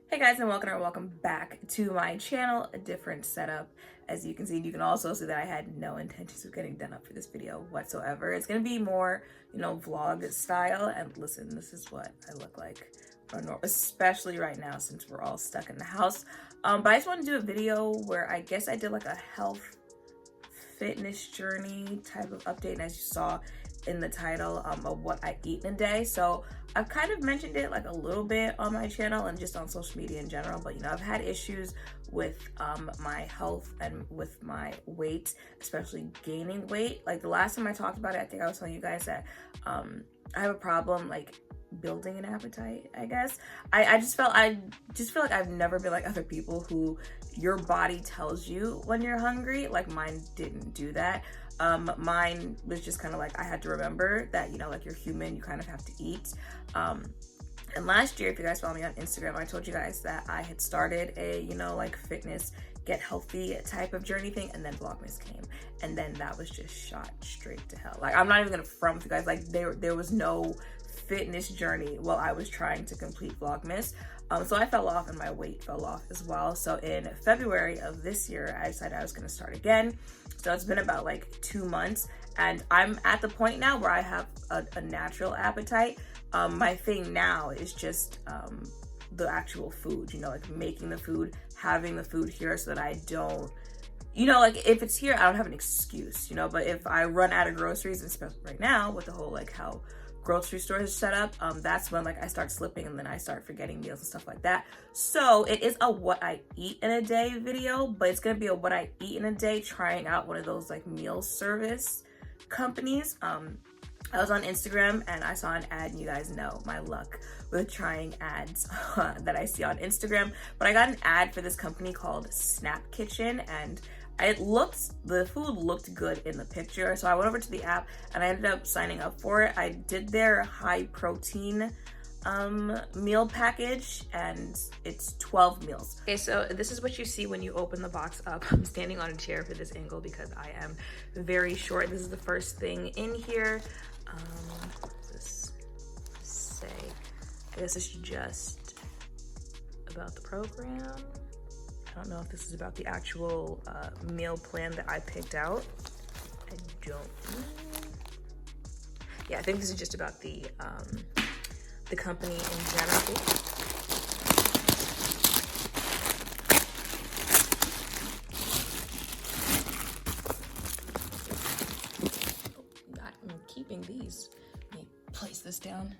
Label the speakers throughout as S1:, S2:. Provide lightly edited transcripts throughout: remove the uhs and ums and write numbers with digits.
S1: Hey guys, and welcome back to my channel. A different setup. As you can see, you can also see that I had no intentions of getting done up for this video whatsoever. It's gonna be more, vlog style. And listen, this is what I look like, especially right now since we're all stuck in the house. But I just want to do a video where I guess I did like a health fitness journey type of update, and as you saw in the title, of what I eat in a day. So I've kind of mentioned it like a little bit on my channel and just on social media in general, but I've had issues with my health and with my weight, especially gaining weight. Like the last time I talked about it, I think I was telling you guys that I have a problem like building an appetite, I guess. I just feel like I've never been like other people who your body tells you when you're hungry. Like mine didn't do that. Mine was just kind of like I had to remember that, like you're human, you kind of have to eat. And last year, if you guys follow me on Instagram, I told you guys that I had started a, like fitness, get healthy type of journey thing, and then Vlogmas came. And then that was just shot straight to hell. Like, I'm not even gonna front with you guys. Like, there was no fitness journey while I was trying to complete Vlogmas. So I fell off and my weight fell off as well. So in February of this year, I decided I was gonna start again. So it's been about like 2 months and I'm at the point now where I have a natural appetite. My thing now is just the actual food, like making the food, having the food here so that I don't, like if it's here, I don't have an excuse, but if I run out of groceries, especially right now with the whole like how grocery stores set up, that's when like I start slipping and then I start forgetting meals and stuff like that. So it is a what I eat in a day video, but it's gonna be a what I eat in a day trying out one of those like meal service companies. I was on Instagram and I saw an ad, and you guys know my luck with trying ads that I see on Instagram, but I got an ad for this company called Snap Kitchen, and the food looked good in the picture. So I went over to the app and I ended up signing up for it. I did their high protein meal package and it's 12 meals. Okay, so this is what you see when you open the box up. I'm standing on a chair for this angle because I am very short. This is the first thing in here. This say, I guess it's just about the program. I don't know if this is about the actual meal plan that I picked out. I don't know. Yeah, I think this is just about the company in general. I'm keeping these. Let me place this down.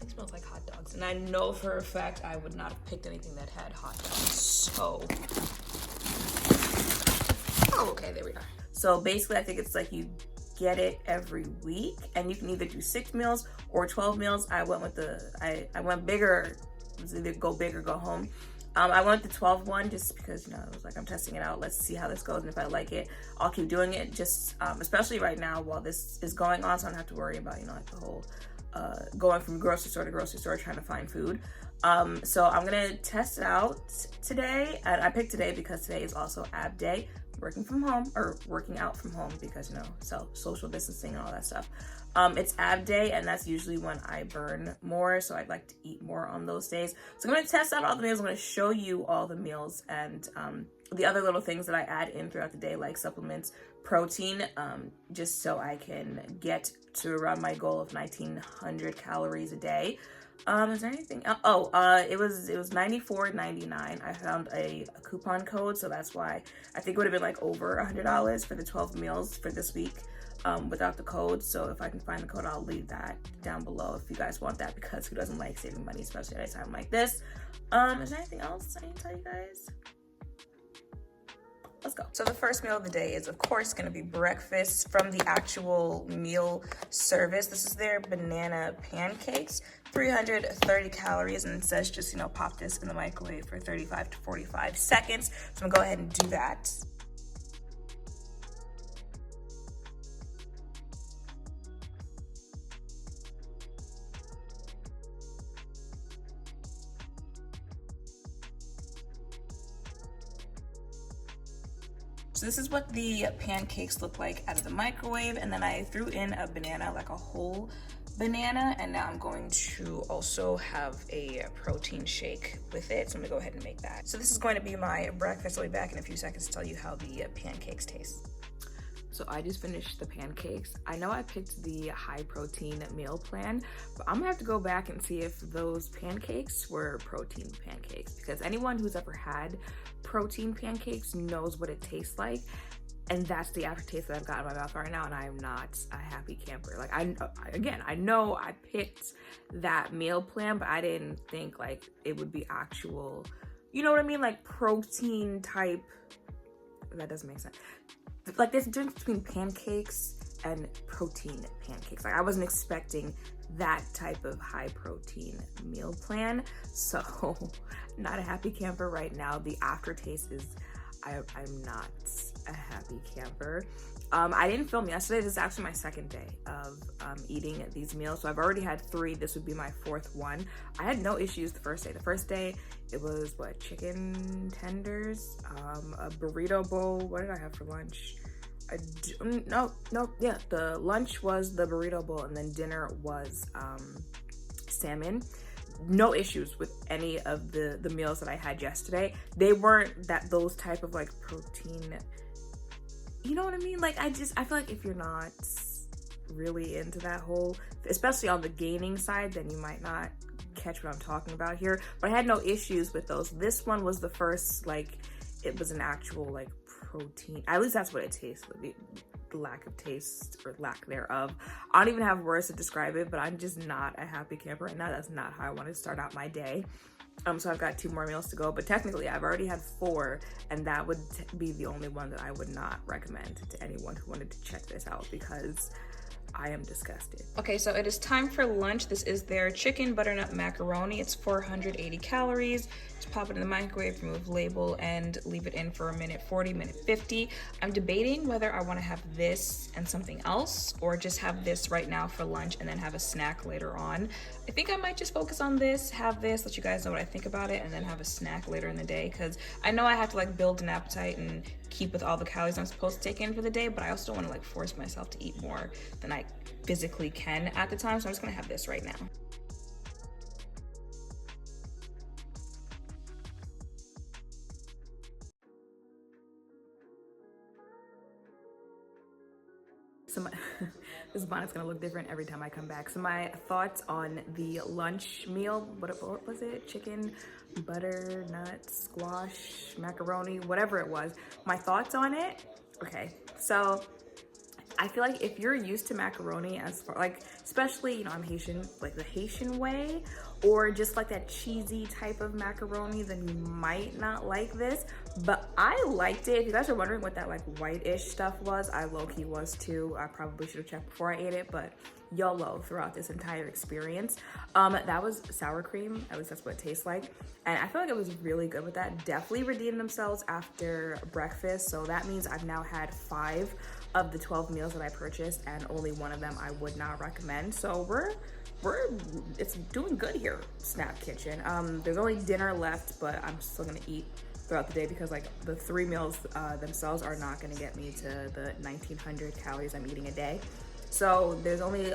S1: Smells like hot dogs, and I know for a fact I would not have picked anything that had hot dogs. So, oh, okay, there we are. So basically, I think it's like you get it every week, and you can either do 6 meals or 12 meals. I went with I went bigger. It was either go big or go home. I went with the 12 one just because, I was like, I'm testing it out. Let's see how this goes. And if I like it, I'll keep doing it. Just, especially right now while this is going on. So I don't have to worry about, like the whole, going from grocery store to grocery store trying to find food. So I'm gonna test it out today. And I picked today because today is also ab day, working from home or working out from home because, social distancing and all that stuff. It's ab day, and that's usually when I burn more, so I'd like to eat more on those days. So I'm gonna test out all the meals. I'm gonna show you all the meals and the other little things that I add in throughout the day, like supplements, protein, just so I can get to around my goal of 1,900 calories a day. Is there anything else? It was $94.99. I found a coupon code, so that's why I think it would have been like over $100 for the 12 meals for this week. Without the code. So if I can find the code, I'll leave that down below if you guys want that, because who doesn't like saving money, especially at a time like this. Is there anything else I need to tell you guys? Let's go. So the first meal of the day is, of course, going to be breakfast from the actual meal service. This is their banana pancakes, 330 calories, and it says just, pop this in the microwave for 35 to 45 seconds. So I'm gonna go ahead and do that. So this is what the pancakes look like out of the microwave, and then I threw in a banana, like a whole banana, and now I'm going to also have a protein shake with it. So I'm gonna go ahead and make that. So this is going to be my breakfast. I'll be back in a few seconds to tell you how the pancakes taste. So I just finished the pancakes. I know I picked the high protein meal plan, but I'm gonna have to go back and see if those pancakes were protein pancakes, because anyone who's ever had protein pancakes knows what it tastes like. And that's the aftertaste that I've got in my mouth right now, and I am not a happy camper. Like, I know I picked that meal plan, but I didn't think like it would be actual, you know what I mean? Like protein type, that doesn't make sense. Like there's a difference between pancakes and protein pancakes. Like I wasn't expecting that type of high protein meal plan. So not a happy camper right now. The aftertaste is, I'm not a happy camper. I didn't film yesterday. This is actually my second day of eating these meals. So I've already had 3. This would be my 4th one. I had no issues the first day. The first day, it was what, chicken tenders, a burrito bowl. What did I have for lunch? Yeah, the lunch was the burrito bowl, and then dinner was salmon. No issues with any of the meals that I had yesterday. They weren't those type of like protein, you know what I mean? Like I feel like if you're not really into that whole, especially on the gaining side, then you might not catch what I'm talking about here. But I had no issues with those. This one was the first, like, it was an actual like protein, at least that's what it tastes like. The lack of taste or lack thereof, I don't even have words to describe it, but I'm just not a happy camper right now. That's not how I want to start out my day. So I've got 2 more meals to go, but technically I've already had 4, and that would be the only one that I would not recommend to anyone who wanted to check this out, because I am disgusted. Okay, so it is time for lunch. This is their chicken butternut macaroni. It's 480 calories. Just pop it in the microwave, remove label, and leave it in for a minute 40, minute 50. I'm debating whether I want to have this and something else, or just have this right now for lunch and then have a snack later on. I think I might just focus on this, have this, let you guys know what I think about it, and then have a snack later in the day, because I know I have to like build an appetite and keep with all the calories I'm supposed to take in for the day, but I also don't want to like force myself to eat more than I physically can at the time. So I'm just gonna have this right now. So this bonnet's gonna look different every time I come back. So my thoughts on the lunch meal, what was it? Chicken, butternut, squash, macaroni, whatever it was. My thoughts on it, okay, so I feel like if you're used to macaroni, as far like, especially, you know, I'm Haitian, like the Haitian way, or just like that cheesy type of macaroni, then you might not like this. But I liked it. If you guys are wondering what that like white-ish stuff was, I low-key was too. I probably should have checked before I ate it, but YOLO throughout this entire experience. That was sour cream, at least that's what it tastes like. And I feel like it was really good with that. Definitely redeemed themselves after breakfast. So that means I've now had 5 of the 12 meals that I purchased, and only 1 of them I would not recommend. So it's doing good here, Snap Kitchen. There's only dinner left, but I'm still gonna eat throughout the day, because like the 3 meals themselves are not gonna get me to the 1900 calories I'm eating a day. So there's only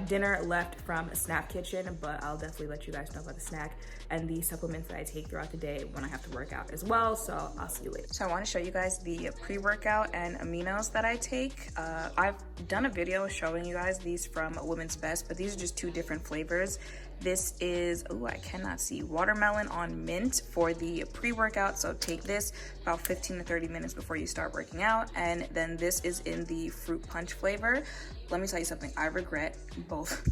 S1: dinner left from Snap Kitchen, but I'll definitely let you guys know about the snack and the supplements that I take throughout the day when I have to work out as well. So I'll see you later. So I want to show you guys the pre-workout and aminos that I take. I've done a video showing you guys these from Women's Best, but these are just 2 different flavors. This is, oh, I cannot see, watermelon on mint for the pre-workout. So take this about 15 to 30 minutes before you start working out. And then this is in the fruit punch flavor. Let me tell you something, I regret both.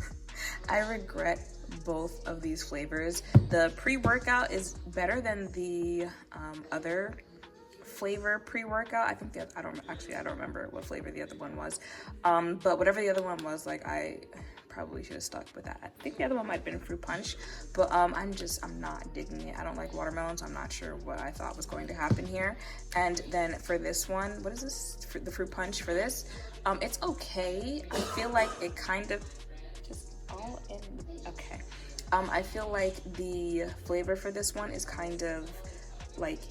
S1: I regret both of these flavors. The pre-workout is better than the other flavor pre-workout. I think I don't remember what flavor the other one was. But whatever the other one was, like, I probably should have stuck with that. I think the other one might have been fruit punch, but I'm not digging it. I don't like watermelon, so I'm not sure what I thought was going to happen here. And then for this one, what is this? For the fruit punch for this, it's okay. I feel like it kind of just all in, okay. I feel like the flavor for this one is kind of like,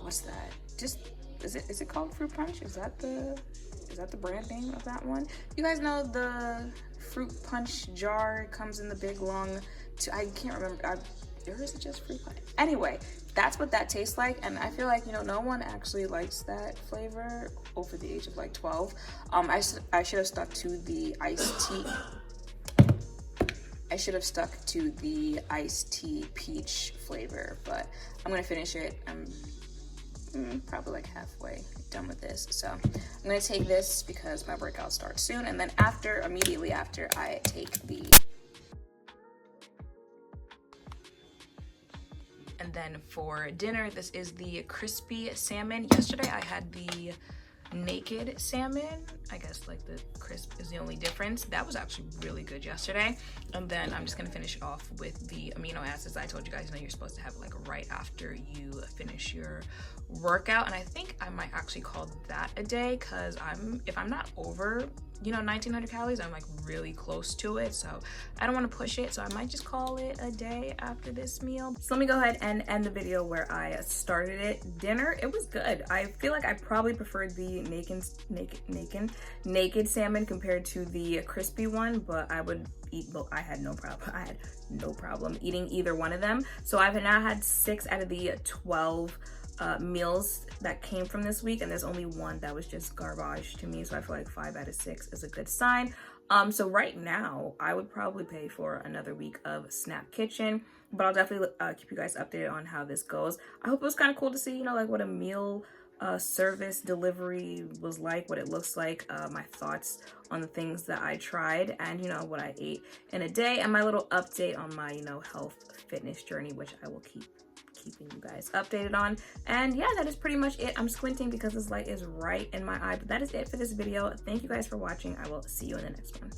S1: what's that? Just is it called Fruit Punch? Is that the brand name of that one? You guys know the Fruit Punch jar comes in the big long, I can't remember, or is it just Fruit Punch? Anyway, that's what that tastes like, and I feel like, you know, no one actually likes that flavor over the age of like 12. I should have stuck to the iced tea. I should have stuck to the iced tea peach flavor, but I'm gonna finish it. I'm probably like halfway done with this, so I'm gonna take this because my workout starts soon, and then immediately after, I take the. And then for dinner, this is the crispy salmon. Yesterday I had the naked salmon. I guess like the crisp is the only difference. That was actually really good yesterday. And then I'm just gonna finish it off with the amino acids. I told you guys, you're supposed to have like right after you finish your workout, and I think I might actually call that a day, because if I'm not over, you know, 1900 calories, I'm like really close to it, so I don't want to push it, so I might just call it a day after this meal. So let me go ahead and end the video where I started it. Dinner, it was good. I feel like I probably preferred the naked salmon compared to the crispy one, but I would eat both. I had no problem eating either one of them. So I've now had 6 out of the 12 meals that came from this week, and there's only one that was just garbage to me, so I feel like 5 out of 6 is a good sign. So right now I would probably pay for another week of Snap Kitchen, but I'll definitely keep you guys updated on how this goes. I hope it was kind of cool to see, you know, like what a meal service delivery was like, what it looks like, my thoughts on the things that I tried, and you know, what I ate in a day, and my little update on my, you know, health fitness journey, which I will keep keeping you guys updated on. And yeah, that is pretty much it. I'm squinting because this light is right in my eye, but that is it for this video. Thank you guys for watching. I will see you in the next one.